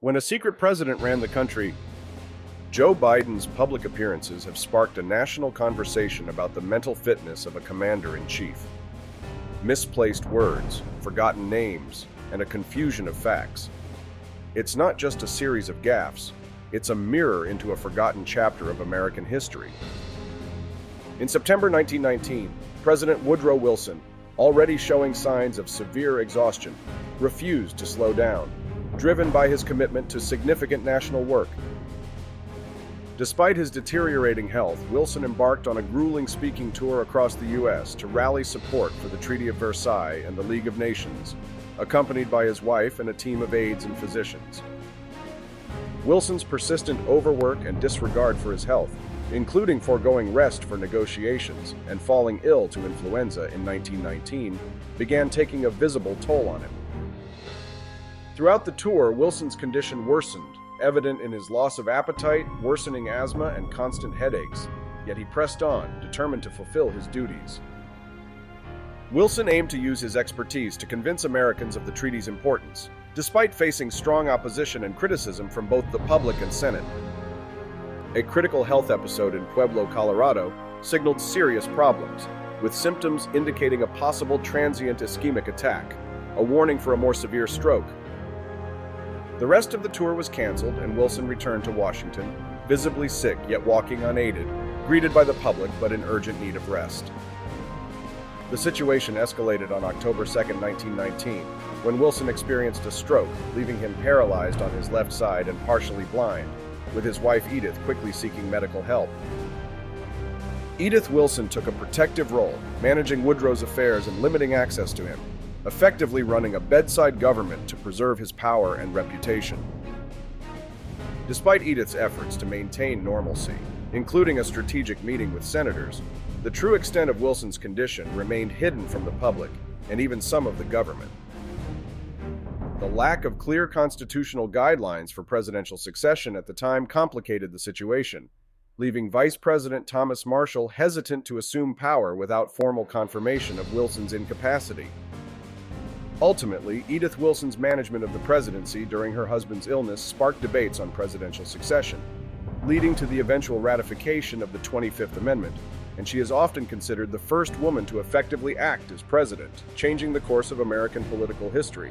When a secret president ran the country, Joe Biden's public appearances have sparked a national conversation about the mental fitness of a commander-in-chief. Misplaced words, forgotten names, and a confusion of facts. It's not just a series of gaffes, it's a mirror into a forgotten chapter of American history. In September 1919, President Woodrow Wilson, already showing signs of severe exhaustion, refused to slow down, driven by his commitment to significant national work. Despite his deteriorating health, Wilson embarked on a grueling speaking tour across the U.S. to rally support for the Treaty of Versailles and the League of Nations, accompanied by his wife and a team of aides and physicians. Wilson's persistent overwork and disregard for his health, including foregoing rest for negotiations and falling ill to influenza in 1919, began taking a visible toll on him. Throughout the tour, Wilson's condition worsened, evident in his loss of appetite, worsening asthma, and constant headaches, yet he pressed on, determined to fulfill his duties. Wilson aimed to use his expertise to convince Americans of the treaty's importance, despite facing strong opposition and criticism from both the public and Senate. A critical health episode in Pueblo, Colorado, signaled serious problems, with symptoms indicating a possible transient ischemic attack, a warning for a more severe stroke. The rest of the tour was canceled, and Wilson returned to Washington, visibly sick yet walking unaided, greeted by the public but in urgent need of rest. The situation escalated on October 2, 1919, when Wilson experienced a stroke, leaving him paralyzed on his left side and partially blind, with his wife Edith quickly seeking medical help. Edith Wilson took a protective role, managing Woodrow's affairs and limiting access to him, effectively running a bedside government to preserve his power and reputation. Despite Edith's efforts to maintain normalcy, including a strategic meeting with senators, the true extent of Wilson's condition remained hidden from the public and even some of the government. The lack of clear constitutional guidelines for presidential succession at the time complicated the situation, leaving Vice President Thomas Marshall hesitant to assume power without formal confirmation of Wilson's incapacity. Ultimately, Edith Wilson's management of the presidency during her husband's illness sparked debates on presidential succession, leading to the eventual ratification of the 25th Amendment, and she is often considered the first woman to effectively act as president, changing the course of American political history.